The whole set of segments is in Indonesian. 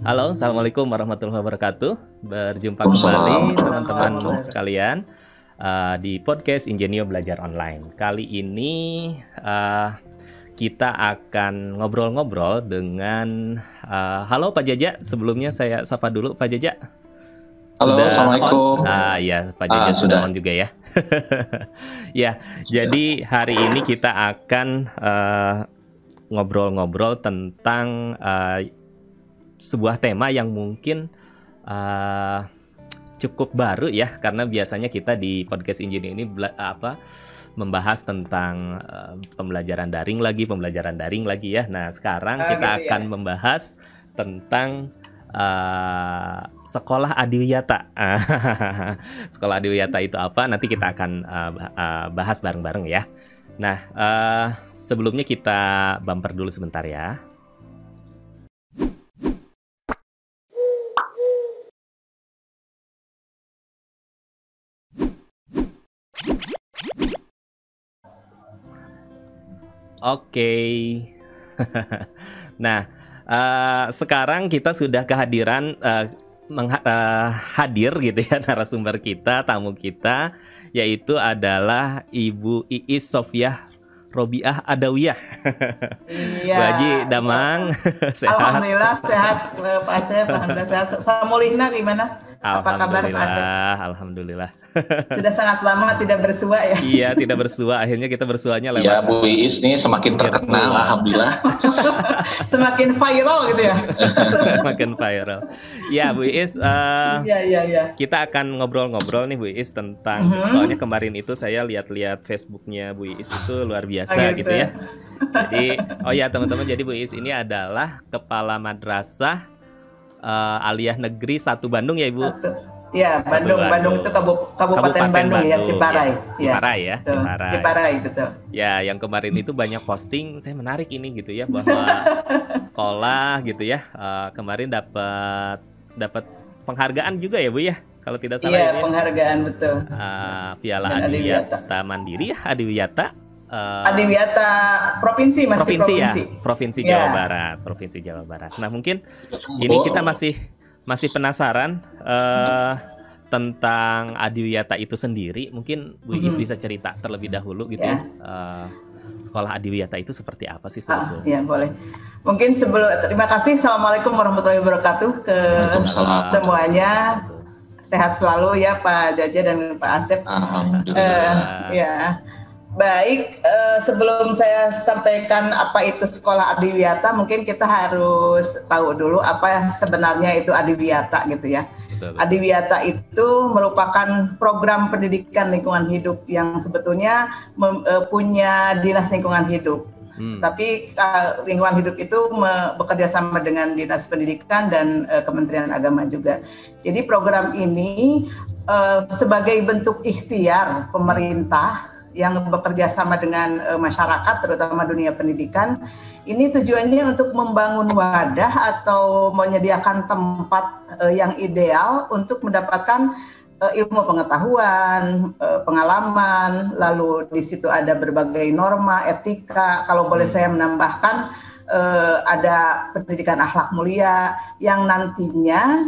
Halo, Assalamualaikum warahmatullahi wabarakatuh. Berjumpa Waalaikumsalam. kembali teman-teman sekalian di podcast Ingenio Belajar Online. Kali ini kita akan ngobrol-ngobrol dengan halo Pak Jaja. Sebelumnya saya sapa dulu Pak Jaja. Halo, Sudah Assalamualaikum. on? Ya, Pak Jaja sudah on juga ya. Ya, jadi hari ini kita akan ngobrol-ngobrol tentang sebuah tema yang mungkin cukup baru ya, karena biasanya kita di podcast Ingenio ini membahas tentang pembelajaran daring lagi ya. Nah, sekarang kita akan membahas tentang sekolah adiwiyata. Sekolah adiwiyata itu apa? Nanti kita akan bahas bareng-bareng ya. Nah, sebelumnya kita bumper dulu sebentar ya. Oke. Nah, sekarang kita sudah kehadiran hadir gitu ya narasumber kita, tamu kita, yaitu adalah Ibu Iis Sofiah Robiah Adawiyah. Iya. Bu Haji Damang, sehat? Alhamdulillah sehat, Pak Asep. Alhamdulillah sehat. Samulina gimana? Apa kabar Pak Asep? Alhamdulillah. Sudah sangat lama tidak bersua ya? Iya, tidak bersua. Akhirnya kita bersuanya lewat. Ya, Bu Iis nih semakin terkenal, alhamdulillah. Semakin viral gitu ya? Semakin viral. Ya, Bu Iis. Iya. Kita akan ngobrol-ngobrol nih Bu Iis tentang soalnya kemarin itu saya lihat-lihat Facebooknya Bu Iis itu luar biasa gitu ya. Jadi, teman-teman, jadi Bu Iis ini adalah Kepala Madrasah Aliyah Negeri 1 Bandung ya Ibu? Ya, Bandung itu Kabupaten Bandung ya, Ciparai. Ciparai ya, Ciparai betul. Ya, yang kemarin itu banyak posting, saya menarik ini gitu ya, bahwa sekolah gitu ya, kemarin dapat penghargaan juga ya Bu ya, kalau tidak salah. Iya, penghargaan betul. Piala Adiwiyata Mandiri ya, Adiwiyata. Adiwiyata provinsi. Provinsi Jawa Barat. Nah, mungkin ini kita masih penasaran tentang Adiwiyata itu sendiri. Mungkin Bu Iis bisa cerita terlebih dahulu gitu ya. Sekolah Adiwiyata itu seperti apa sih sebetulnya? Ya, boleh. Mungkin terima kasih. Assalamualaikum warahmatullahi wabarakatuh ke semuanya. Sehat selalu ya Pak Jaja dan Pak Asep. Alhamdulillah. Ya. Baik, sebelum saya sampaikan apa itu sekolah adiwiyata, mungkin kita harus tahu dulu apa sebenarnya itu adiwiyata gitu ya. Betul. Adiwiyata itu merupakan program pendidikan lingkungan hidup yang sebetulnya punya dinas lingkungan hidup. Tapi lingkungan hidup itu bekerja sama dengan dinas pendidikan dan Kementerian Agama juga. Jadi program ini sebagai bentuk ikhtiar pemerintah yang bekerja sama dengan masyarakat, terutama dunia pendidikan, ini tujuannya untuk membangun wadah atau menyediakan tempat yang ideal untuk mendapatkan ilmu pengetahuan, pengalaman, lalu di situ ada berbagai norma, etika. Kalau boleh saya menambahkan, ada pendidikan akhlak mulia yang nantinya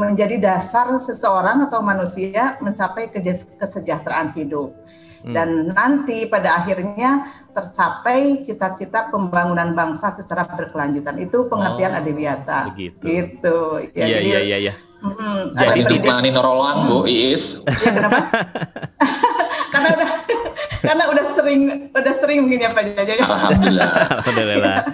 menjadi dasar seseorang atau manusia mencapai kesejahteraan hidup. Dan nanti pada akhirnya tercapai cita-cita pembangunan bangsa secara berkelanjutan. Itu pengertian adiwiyata. Gitu. Ya, iya. Jadi ditemani Norolang Bu Iis. Iya, kenapa? karena udah sering mungkin ya Pak Jaja. Alhamdulillah.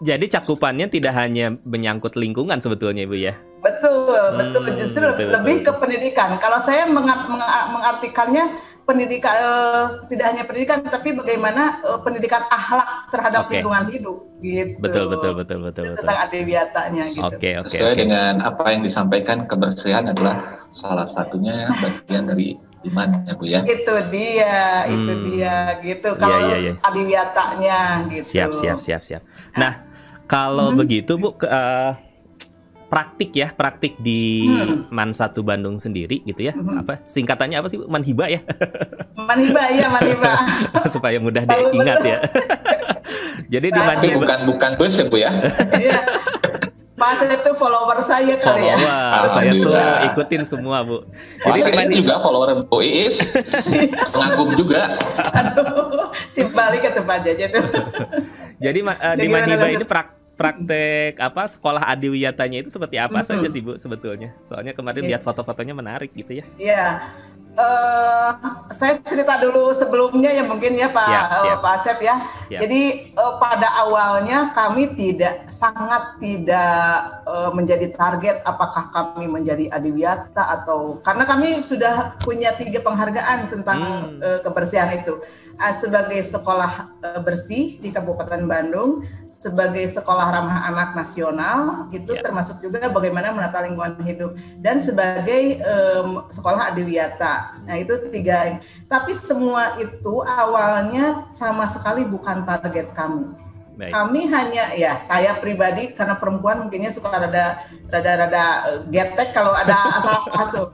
Jadi cakupannya tidak hanya menyangkut lingkungan sebetulnya Ibu ya. Betul. Justru lebih ke pendidikan. Kalau saya mengartikannya pendidikan tidak hanya pendidikan, tapi bagaimana pendidikan akhlak terhadap lingkungan hidup. Gitu. Betul. Tentang adiwiyatanya gitu. Oke. Sesuai dengan apa yang disampaikan, kebersihan adalah salah satunya bagian dari iman ya Bu ya. Itu dia gitu. Kalau adiwiyatanya gitu. Siap. Nah, kalau begitu Bu, praktik di Man 1 Bandung sendiri gitu ya. Apa singkatannya apa sih? Manhiba ya? Manhiba. Supaya mudah diingat ya. Jadi di Manhiba bukan bus ya Bu ya. Iya. Pak Asep itu follower saya kali ya. Saya tuh ikutin semua, Bu. Jadi saya juga follower Bu Iis, pengagum juga. Aduh, dibalik ke Pak Jaja tuh. Jadi di Manhiba ini praktek sekolah adiwiyatanya itu seperti apa saja sih, Bu, sebetulnya? Soalnya kemarin lihat foto-fotonya menarik gitu ya. Iya. Saya cerita dulu sebelumnya ya mungkin ya Pak Asep ya. Siap. Jadi pada awalnya kami sangat tidak menjadi target apakah kami menjadi adiwiyata atau karena kami sudah punya 3 penghargaan tentang kebersihan itu. Sebagai sekolah bersih di Kabupaten Bandung, sebagai sekolah ramah anak nasional, gitu termasuk juga bagaimana menata lingkungan hidup, dan sebagai sekolah adiwiyata. Nah itu 3. Tapi semua itu awalnya sama sekali bukan target kami. Baik. Kami hanya saya pribadi karena perempuan mungkinnya suka rada getek kalau ada salah tuh.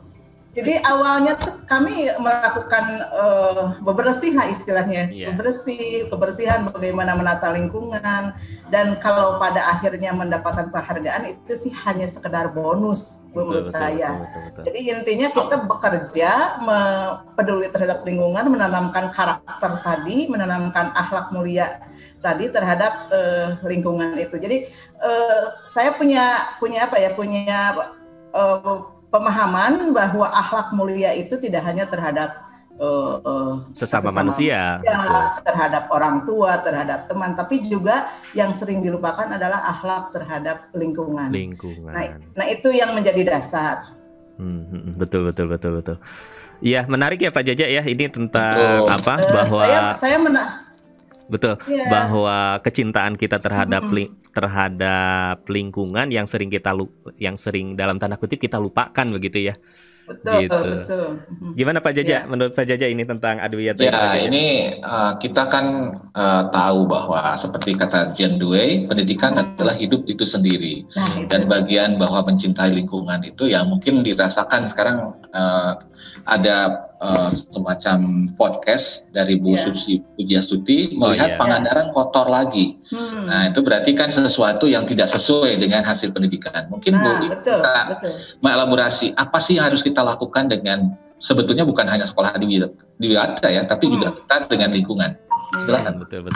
Jadi awalnya tuh kami melakukan bebersih lah istilahnya, kebersihan bagaimana menata lingkungan, dan kalau pada akhirnya mendapatkan penghargaan itu sih hanya sekedar bonus menurut saya. Betul. Jadi intinya kita bekerja peduli terhadap lingkungan, menanamkan karakter tadi, menanamkan akhlak mulia tadi terhadap lingkungan itu. Jadi saya punya pemahaman bahwa akhlak mulia itu tidak hanya terhadap sesama manusia, terhadap orang tua, terhadap teman, tapi juga yang sering dilupakan adalah akhlak terhadap lingkungan. Nah itu yang menjadi dasar. Betul. Iya, menarik ya Pak Jaja ya, ini tentang bahwa bahwa kecintaan kita terhadap lingkungan yang sering dalam tanda kutip kita lupakan begitu ya. Betul. Gimana Pak Jaja? Menurut Pak Jaja ini tentang adiwiyata? Ini kita kan tahu bahwa seperti kata Jean Dewey, pendidikan adalah hidup itu sendiri. Dan bagian bahwa mencintai lingkungan itu yang mungkin dirasakan sekarang ada semacam podcast dari Bu Susi Pujiastuti melihat Pangandaran kotor lagi. Nah itu berarti kan sesuatu yang tidak sesuai dengan hasil pendidikan. Mungkin Bu kita mengelaborasi apa sih harus kita lakukan dengan sebetulnya bukan hanya sekolah adiwiyata ya, tapi juga kita dengan lingkungan. Silakan. Betul.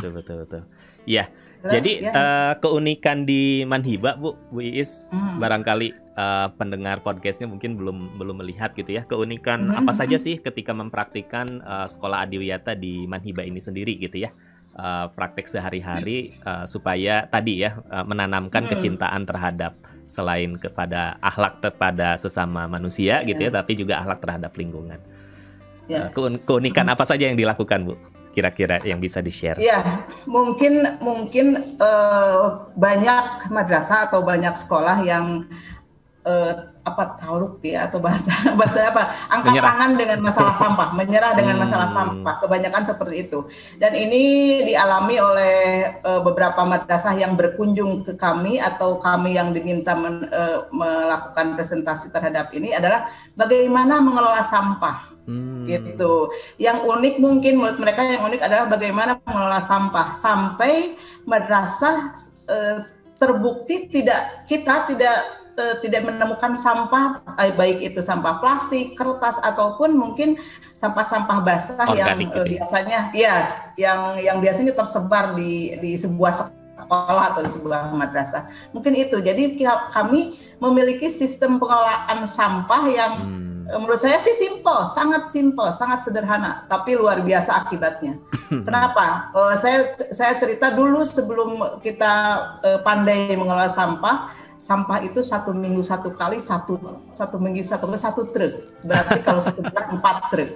Iya. Jadi keunikan di Manhiba Bu Iis, barangkali pendengar podcastnya mungkin belum melihat gitu ya, keunikan apa saja sih ketika mempraktikkan sekolah adiwiyata di Manhiba ini sendiri gitu ya, praktek sehari-hari supaya tadi ya menanamkan kecintaan terhadap selain kepada akhlak kepada sesama manusia gitu ya, tapi juga akhlak terhadap lingkungan. Keunikan apa saja yang dilakukan Bu? Kira-kira yang bisa di-share? Ya, mungkin banyak madrasah atau banyak sekolah yang tauluk ya, atau bahasa angkat tangan dengan masalah sampah, menyerah dengan masalah sampah, kebanyakan seperti itu. Dan ini dialami oleh beberapa madrasah yang berkunjung ke kami atau kami yang diminta melakukan presentasi terhadap ini adalah bagaimana mengelola sampah. Gitu. Yang unik mungkin menurut mereka yang unik adalah bagaimana mengelola sampah sampai madrasah terbukti kita tidak menemukan sampah baik itu sampah plastik, kertas ataupun mungkin sampah-sampah basah organik yang biasanya yang biasanya tersebar di sebuah sekolah atau di sebuah madrasah. Mungkin itu. Jadi kami memiliki sistem pengelolaan sampah yang menurut saya sih sangat simpel, sangat sederhana, tapi luar biasa akibatnya. Kenapa? Saya cerita dulu sebelum kita pandai mengelola sampah itu 1 minggu 1 kali, 1 minggu 1 kali 1 truk. Berarti kalau 1 bulan 4 truk.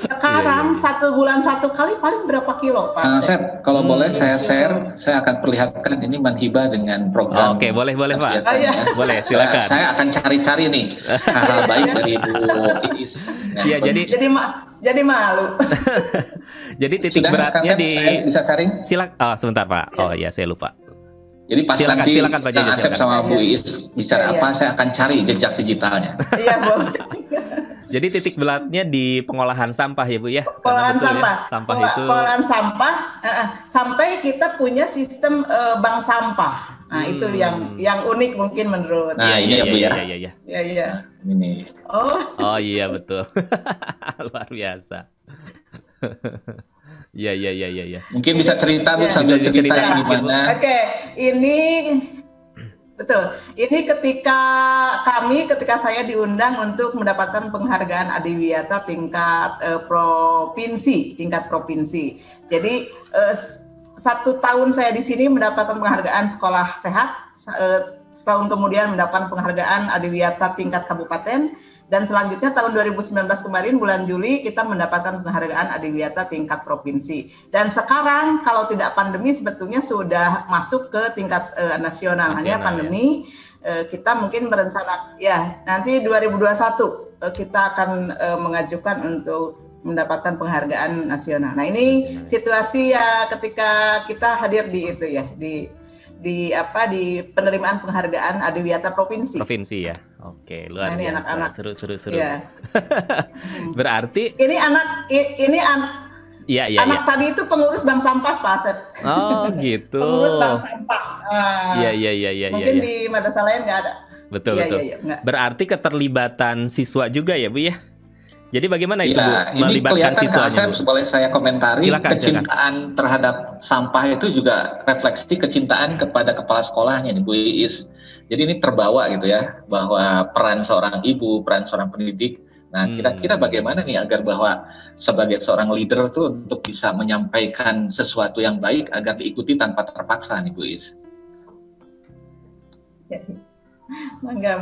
Sekarang 1 bulan 1 kali paling berapa kilo, Pak? Sep, kalau boleh saya share, saya akan perlihatkan ini Manhiba dengan program. Oke, boleh Pak. Boleh, silakan. Saya akan cari-cari nih hal baik dari Bu Iis. Iya, jadi malu. Jadi titik beratnya bisa sharing? Sebentar Pak. Oh iya, saya lupa. Jadi pas silakan Pak Jaja, Asep sama Bu Iis bicara apa, saya akan cari jejak digitalnya. Iya, boleh. Jadi titik beratnya di pengolahan sampah ya Bu ya? Pengolahan sampah. Ya, pengolahan sampah sampai kita punya sistem bank sampah. Nah, itu yang unik mungkin menurut. Nah, iya Bu ya. Iya. Ini. Oh iya betul. Luar biasa. Iya. Mungkin bisa cerita Bu sambil cerita gimana. Oke, ini betul. Ini ketika saya diundang untuk mendapatkan penghargaan Adiwiyata tingkat provinsi. Jadi 1 tahun saya di sini mendapatkan penghargaan sekolah sehat, setahun kemudian mendapatkan penghargaan Adiwiyata tingkat kabupaten, dan selanjutnya tahun 2019 kemarin bulan Juli kita mendapatkan penghargaan Adiwiyata tingkat provinsi. Dan sekarang kalau tidak pandemi sebetulnya sudah masuk ke tingkat nasional. Hanya pandemi kita mungkin berencana nanti 2021 kita akan mengajukan untuk mendapatkan penghargaan nasional. Nah, ini situasi ya ketika kita hadir di itu ya, di penerimaan penghargaan Adiwiyata provinsi. Provinsi ya. Oke, luar biasa. Anak-anak. Seru. Ya. Berarti anak tadi itu pengurus bank sampah Pak Asep. Oh, gitu. Pengurus bank sampah. Iya. Mungkin di madrasah lain nggak ada. Betul. Berarti keterlibatan siswa juga ya, Bu ya? Jadi bagaimana itu Bu melibatkan siswanya? Boleh saya komentari. Silakan. Terhadap sampah itu juga refleksi kecintaan kepada kepala sekolahnya nih Bu Iis. Jadi ini terbawa gitu ya, bahwa peran seorang ibu, peran seorang pendidik. Nah, kira-kira bagaimana nih agar bahwa sebagai seorang leader tuh untuk bisa menyampaikan sesuatu yang baik agar diikuti tanpa terpaksa nih Bu Iis. Mangga.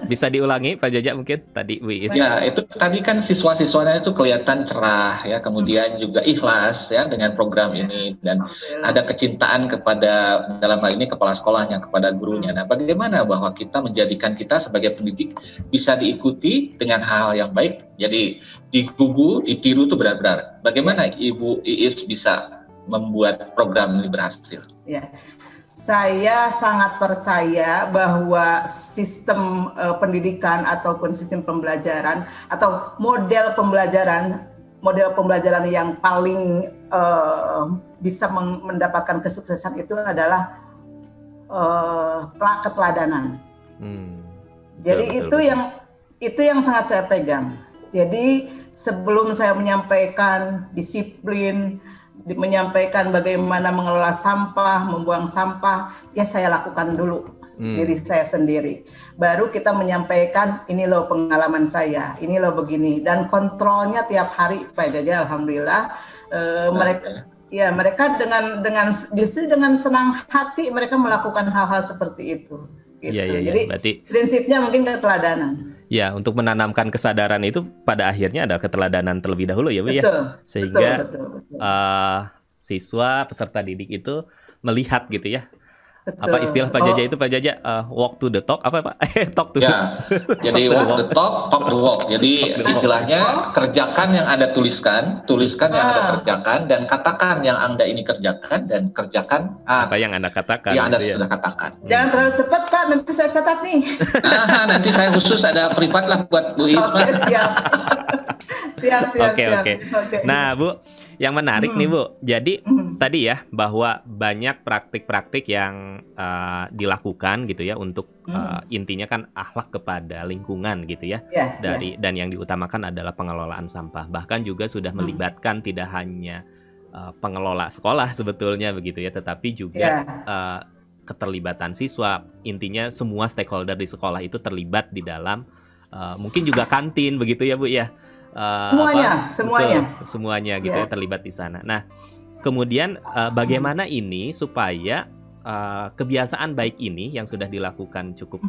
Bisa diulangi Pak Jaja mungkin tadi Bu Iis. Ya, itu tadi kan siswa-siswanya itu kelihatan cerah ya, kemudian juga ikhlas ya dengan program ini, dan ada kecintaan kepada, dalam hal ini kepala sekolahnya, kepada gurunya. Nah, bagaimana bahwa kita menjadikan kita sebagai pendidik bisa diikuti dengan hal yang baik, jadi digugu, ditiru itu benar-benar. Bagaimana Ibu Iis bisa membuat program ini berhasil? Ya. Saya sangat percaya bahwa sistem pendidikan ataupun sistem pembelajaran atau model pembelajaran yang paling bisa mendapatkan kesuksesan itu adalah keteladanan. Jadi betul. itu yang sangat saya pegang. Jadi sebelum saya menyampaikan disiplin, menyampaikan bagaimana mengelola sampah, membuang sampah, ya saya lakukan dulu diri saya sendiri. Baru kita menyampaikan, ini loh pengalaman saya, ini loh begini, dan kontrolnya tiap hari Pak Jaja, alhamdulillah. Mereka justru dengan senang hati mereka melakukan hal-hal seperti itu. Gitu. Jadi berarti prinsipnya mungkin keteladanan. Ya, untuk menanamkan kesadaran itu pada akhirnya ada keteladanan terlebih dahulu ya Bu ya. Sehingga betul. Siswa peserta didik itu melihat gitu ya. Betul. Apa istilah Pak Jaja itu Pak Jaja walk to the talk apa Pak? Talk to jadi walk the talk, talk the walk. Jadi istilahnya kerjakan yang Anda tuliskan yang Anda kerjakan, dan katakan yang Anda ini kerjakan, dan kerjakan apa yang Anda katakan. Yang Anda sudah katakan. Jangan terlalu cepat Pak, nanti saya catat nih. Nanti saya khusus ada privat lah buat Bu Isma. Siap. Oke. Nah Bu, yang menarik nih Bu, jadi tadi ya bahwa banyak praktik-praktik yang dilakukan gitu ya untuk intinya kan akhlak kepada lingkungan gitu ya, dan yang diutamakan adalah pengelolaan sampah. Bahkan juga sudah melibatkan tidak hanya pengelola sekolah sebetulnya begitu ya, tetapi juga keterlibatan siswa. Intinya semua stakeholder di sekolah itu terlibat di dalam mungkin juga kantin begitu ya Bu ya. Semuanya gitu ya terlibat di sana. Nah, kemudian bagaimana ini supaya kebiasaan baik ini yang sudah dilakukan cukup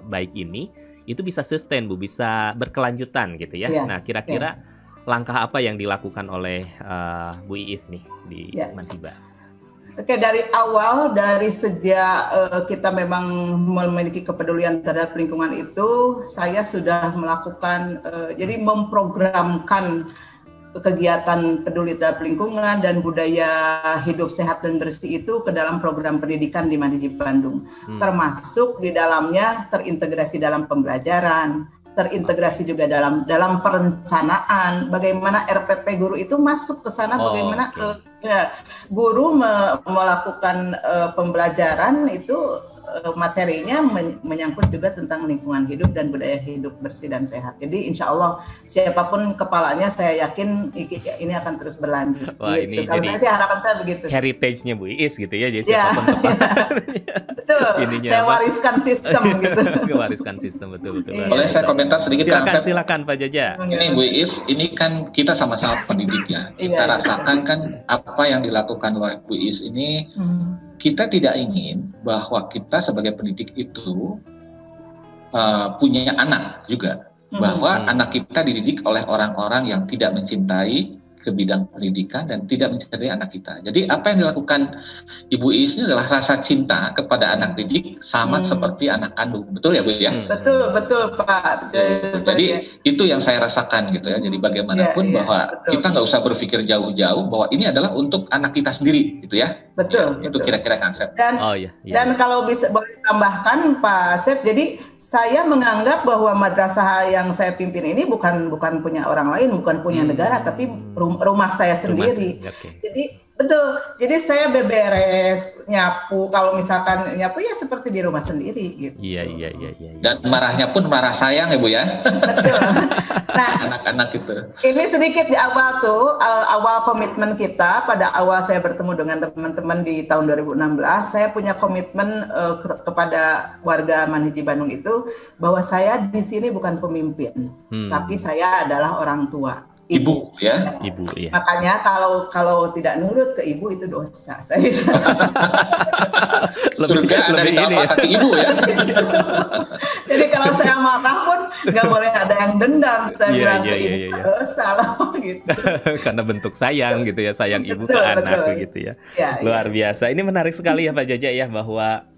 baik ini itu bisa sustain Bu, bisa berkelanjutan gitu ya. Nah, kira-kira langkah apa yang dilakukan oleh Bu Iis nih di Mantiba? Oke, dari awal, dari sejak kita memang memiliki kepedulian terhadap lingkungan itu, saya sudah melakukan, jadi memprogramkan kegiatan peduli terhadap lingkungan dan budaya hidup sehat dan bersih itu ke dalam program pendidikan di Mandijib Bandung. Termasuk di dalamnya terintegrasi dalam pembelajaran, terintegrasi juga dalam perencanaan, bagaimana RPP guru itu masuk ke sana, bagaimana guru melakukan pembelajaran itu materinya menyangkut juga tentang lingkungan hidup dan budaya hidup bersih dan sehat. Jadi insya Allah siapapun kepalanya saya yakin ini akan terus berlanjut. Wah, gitu. Ini Kalau saya sih harapan saya begitu. Heritage-nya Bu Iis gitu ya, jadi siapapun kepalanya. Betul. Saya wariskan sistem gitu. Wariskan sistem betul. Boleh saya komentar sedikit? Silakan Pak Jaja. Ini Bu Iis, ini kan kita sama-sama pendidik ya. Kita rasakan kan apa yang dilakukan oleh Bu Iis ini. Kita tidak ingin bahwa kita sebagai pendidik itu punya anak juga. Bahwa anak kita dididik oleh orang-orang yang tidak mencintai ke bidang pendidikan dan tidak mencintai anak kita. Jadi apa yang dilakukan Ibu Iis ini adalah rasa cinta kepada anak didik sama seperti anak kandung. Betul ya Bu ya? Betul Pak. Jadi itu yang saya rasakan gitu ya. Jadi bagaimanapun bahwa kita nggak usah berpikir jauh-jauh bahwa ini adalah untuk anak kita sendiri gitu ya. Betul. Itu kira-kira konsep. Dan kalau bisa boleh tambahkan Pak Asep, jadi saya menganggap bahwa madrasah yang saya pimpin ini bukan punya orang lain, bukan punya negara, tapi rumah saya sendiri. Jadi betul. Jadi saya beberes, nyapu. Kalau misalkan nyapu ya seperti di rumah sendiri gitu. Iya. Dan marahnya pun marah sayang ya Bu ya. Betul. Nah, anak-anak itu. Ini sedikit di awal awal komitmen kita pada awal saya bertemu dengan teman-teman di tahun 2016, saya punya komitmen kepada warga Manhiji Bandung itu bahwa saya di sini bukan pemimpin, tapi saya adalah orang tua. Ibu ya. Makanya kalau tidak nurut ke ibu itu dosa. Saya surga ada di telapak kaki ibu ya. Jadi kalau saya marah pun nggak boleh ada yang dendam. Saya bilang ke ibu dosa lah gitu. Karena bentuk sayang gitu ya, sayang ibu ke anak begitu ya. Luar biasa. Ini menarik sekali ya Pak Jaja ya, bahwa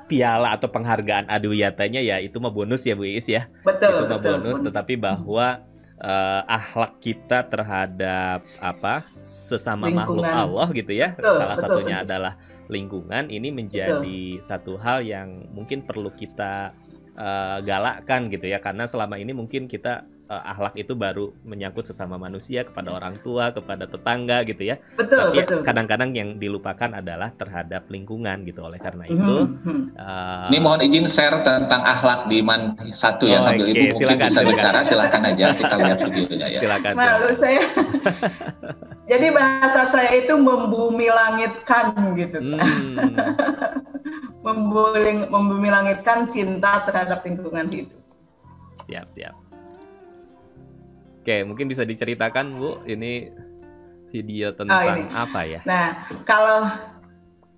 piala atau penghargaan Adiwiyatanya ya itu mah bonus ya Bu Iis ya. Itu mah bonus, tetapi bahwa akhlak kita terhadap sesama makhluk Allah gitu ya, salah satunya adalah lingkungan, ini menjadi satu hal yang mungkin perlu kita galakkan gitu ya, karena selama ini mungkin kita akhlak itu baru menyangkut sesama manusia, kepada orang tua, kepada tetangga gitu ya. Tapi kadang-kadang yang dilupakan adalah terhadap lingkungan gitu. Oleh karena itu ini mohon izin share tentang akhlak di Man 1 ya, sambil Ibu mungkin bisa bicara, silakan aja kita lihat videonya ya. Silakan. Malu saya. Jadi bahasa saya itu membumi langitkan gitu. Membumi langitkan cinta terhadap lingkungan hidup. Siap. Oke, mungkin bisa diceritakan Bu, ini video tentang apa ya? Nah,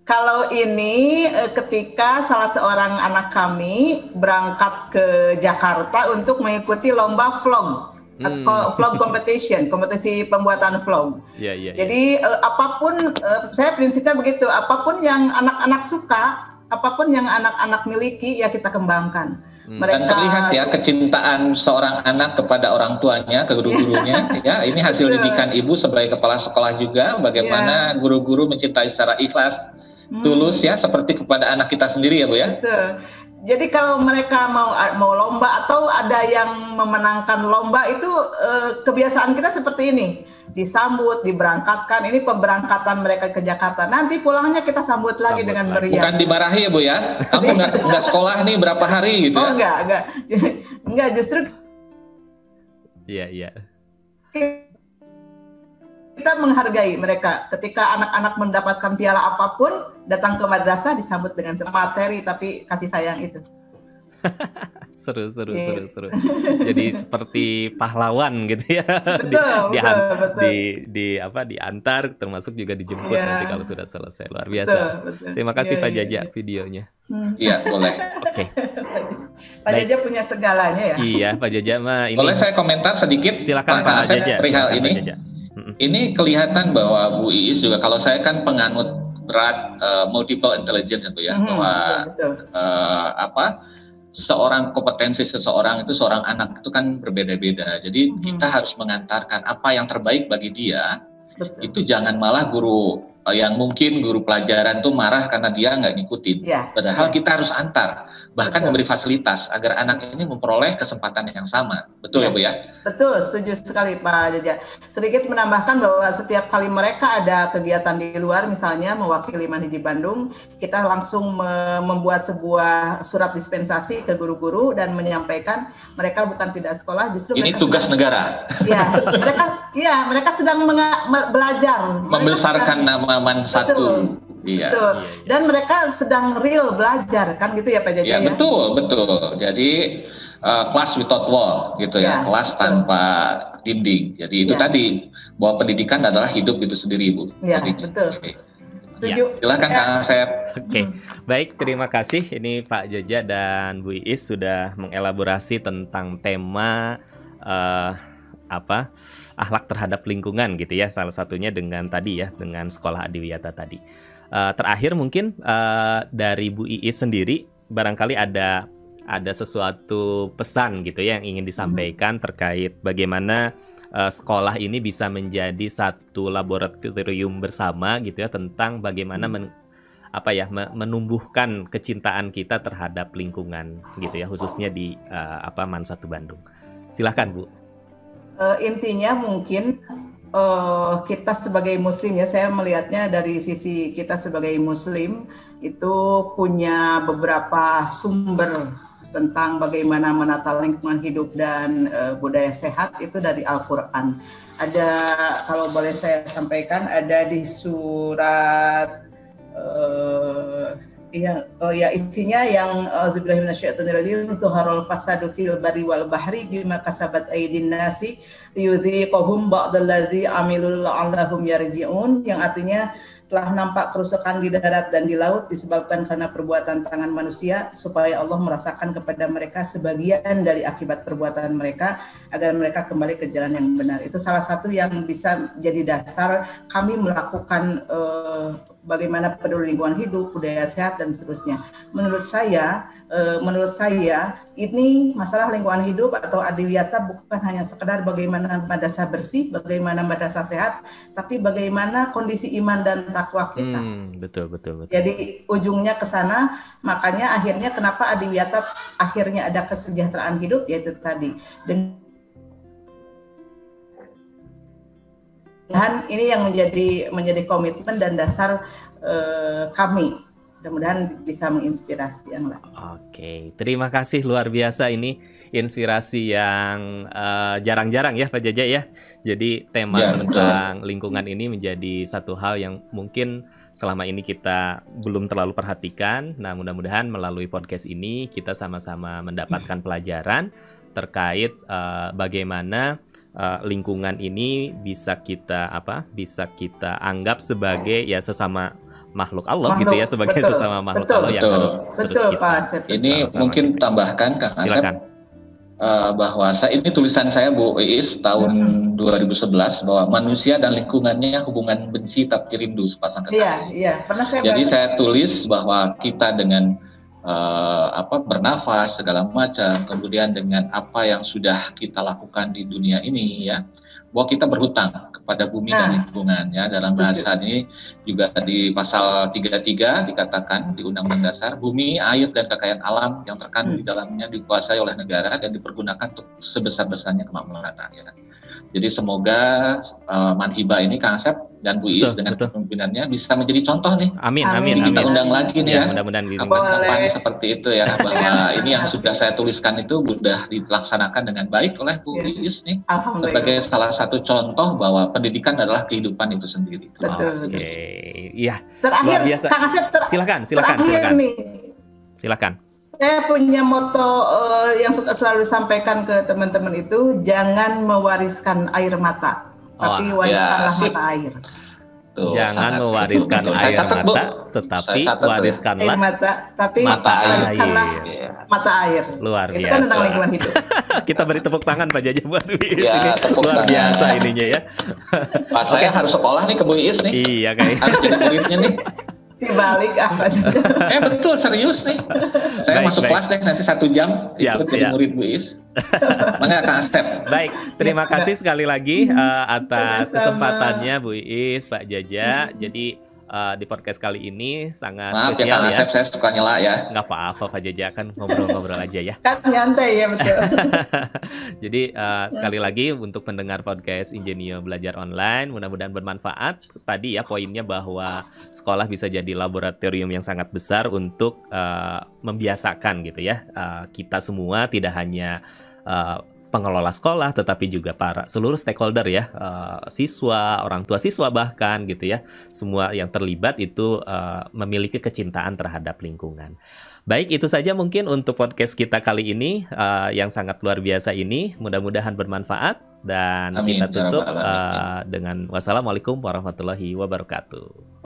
kalau ini ketika salah seorang anak kami berangkat ke Jakarta untuk mengikuti lomba vlog. Vlog kompetisi pembuatan vlog. Jadi apapun, saya prinsipnya begitu, apapun yang anak-anak suka, apapun yang anak-anak miliki ya kita kembangkan. Dan terlihat ya kecintaan seorang anak kepada orang tuanya, ke guru-gurunya. Ya, ini hasil didikan ibu sebagai kepala sekolah juga. Bagaimana guru-guru mencintai secara ikhlas, tulus ya, seperti kepada anak kita sendiri ya Bu ya. Betul. Jadi kalau mereka mau lomba atau ada yang memenangkan lomba itu kebiasaan kita seperti ini. Disambut, diberangkatkan. Ini pemberangkatan mereka ke Jakarta. Nanti pulangnya kita sambut lagi dengan meriah. Bukan dimarahi ya Bu ya? Kamu nggak sekolah nih berapa hari gitu ya? Oh enggak, justru Iya. Kita menghargai mereka. Ketika anak-anak mendapatkan piala apapun, datang ke madrasah disambut dengan materi tapi kasih sayang itu. Seru. Jadi seperti pahlawan gitu ya. Betul. Diantar, termasuk juga dijemput nanti kalau sudah selesai. Luar biasa. Betul. Terima kasih Pak Jaja videonya. Iya, boleh. Oke. Pak Jaja punya segalanya ya. Iya, Pak Jaja mah ini. Boleh saya komentar sedikit? Silakan Pak Jaja. Perihal ini. Ini kelihatan bahwa Bu Iis juga, kalau saya kan penganut berat multiple intelligence itu ya, bahwa seorang kompetensi seseorang itu, seorang anak itu kan berbeda-beda. Jadi kita harus mengantarkan apa yang terbaik bagi dia. Itu jangan malah guru yang mungkin guru pelajaran tuh marah karena dia nggak ngikutin. Padahal kita harus antar, bahkan memberi fasilitas agar anak ini memperoleh kesempatan yang sama. Betul ya Bu ya? Betul, setuju sekali Pak Jaja. Sedikit menambahkan bahwa setiap kali mereka ada kegiatan di luar, misalnya mewakili Manhiji Bandung, kita langsung membuat sebuah surat dispensasi ke guru-guru dan menyampaikan mereka bukan tidak sekolah, justru ini tugas negara. Mereka sedang belajar. Membesarkan nama Man Satu. Betul. Dan mereka sedang real belajar, kan gitu ya Pak Jaja? Ya, betul. Jadi class without wall gitu ya, kelas tanpa dinding. Jadi itu tadi bahwa pendidikan adalah hidup itu sendiri, Bu. Betul. Setuju. Silakan Kang Asep. Oke, baik, terima kasih. Ini Pak Jaja dan Bu Iis sudah mengelaborasi tentang tema akhlak terhadap lingkungan gitu ya, salah satunya dengan tadi ya, dengan sekolah Adiwiyata tadi. Terakhir mungkin dari Bu Iis sendiri barangkali ada sesuatu pesan gitu ya yang ingin disampaikan terkait bagaimana sekolah ini bisa menjadi satu laboratorium bersama gitu ya, tentang bagaimana menumbuhkan kecintaan kita terhadap lingkungan gitu ya, khususnya di Man Satu Bandung. Silahkan Bu. Intinya mungkin kita sebagai muslim ya, saya melihatnya dari sisi kita sebagai muslim itu punya beberapa sumber tentang bagaimana menata lingkungan hidup dan budaya sehat itu dari Al-Quran. Ada, kalau boleh saya sampaikan, ada di surat isinya yang auzubillahi minasyaitonirrajim, tuharul fasadu fil barri wal bahri bima kasabat aydin nasi liyudhiqahum ba'dallazi amilul la'allahum yarji'un, yang artinya telah nampak kerusakan di darat dan di laut disebabkan karena perbuatan tangan manusia, supaya Allah merasakan kepada mereka sebagian dari akibat perbuatan mereka agar mereka kembali ke jalan yang benar. Itu salah satu yang bisa jadi dasar kami melakukan bagaimana peduli lingkungan hidup, budaya sehat dan seterusnya. Menurut saya ini masalah lingkungan hidup atau Adiwiyata bukan hanya sekedar bagaimana madrasah bersih, bagaimana madrasah sehat, tapi bagaimana kondisi iman dan takwa kita. Betul. Jadi ujungnya ke sana, makanya akhirnya kenapa Adiwiyata akhirnya ada kesejahteraan hidup, yaitu tadi. Dan ini yang menjadi komitmen dan dasar kami. Mudah-mudahan bisa menginspirasi yang lain. Oke, terima kasih, luar biasa, ini inspirasi yang jarang-jarang ya Pak Jaja ya. Jadi tema tentang lingkungan ini menjadi satu hal yang mungkin selama ini kita belum terlalu perhatikan. Nah, mudah-mudahan melalui podcast ini kita sama-sama mendapatkan pelajaran terkait bagaimana lingkungan ini bisa kita anggap sebagai ya sesama makhluk Allah gitu ya, sebagai sesama makhluk Allah yang harus terus kita. Ini mungkin tambahkan Kang Asep, bahwa ini tulisan saya Bu Iis tahun 2011 bahwa manusia dan lingkungannya hubungan benci tapi rindu sepasang kekasih. Iya, pernah saya Jadi saya tulis bahwa kita dengan bernafas segala macam, kemudian dengan apa yang sudah kita lakukan di dunia ini ya, bahwa kita berhutang kepada bumi dan lingkungan ya. Dalam bahasa ini juga di pasal 33 dikatakan di Undang-Undang Dasar, bumi, air dan kekayaan alam yang terkandung di dalamnya dikuasai oleh negara dan dipergunakan untuk sebesar-besarnya kemakmuran rakyat. Jadi semoga Manhiba ini Kang Asep dan Bu Iis dengan kepemimpinannya bisa menjadi contoh nih. Amin. Kita undang lagi nih ya. Mudah-mudahan kapan seperti itu ya, bahwa ini yang sudah saya tuliskan itu sudah dilaksanakan dengan baik oleh Bu Iis nih. Sebagai salah satu contoh bahwa pendidikan adalah kehidupan itu sendiri. Oke. Iya. Terakhir Kang Asep, silakan. Saya punya moto yang selalu disampaikan ke teman-teman itu, jangan mewariskan air mata, tapi wariskanlah mata air. Jangan mewariskan air mata, tetapi wariskanlah mata air. Luar biasa. Itu kan tentang lingkungan hidup. Kita beri tepuk tangan Pak Jaja buat Bu Iis ini. Luar biasa ininya ya. Pak saya harus sekolah nih ke Bu Iis nih. Iya kayaknya. Harus jadi muridnya nih. Dibalik apa saja. Betul, serius nih. Saya masuk kelas deh nanti 1 jam ikut jadi murid Bu Iis. Makanya Kang Asep. Baik, terima kasih sekali lagi atas kesempatannya Bu Iis, Pak Jaja. Jadi di podcast kali ini sangat Maaf spesial ya. Maaf ya Kang Asep, saya suka nyela ya. Nggak apa-apa Pak Jaja, kan ngobrol-ngobrol aja ya. Kan nyantai ya, betul. Jadi sekali lagi untuk pendengar podcast Ingenio Belajar Online, mudah-mudahan bermanfaat. Tadi ya poinnya bahwa sekolah bisa jadi laboratorium yang sangat besar untuk membiasakan gitu ya. Kita semua tidak hanya pengelola sekolah, tetapi juga para seluruh stakeholder ya, siswa, orang tua siswa bahkan gitu ya, semua yang terlibat itu memiliki kecintaan terhadap lingkungan. Baik, itu saja mungkin untuk podcast kita kali ini yang sangat luar biasa ini. Mudah-mudahan bermanfaat dan Amin. Kita tutup dengan wassalamualaikum warahmatullahi wabarakatuh.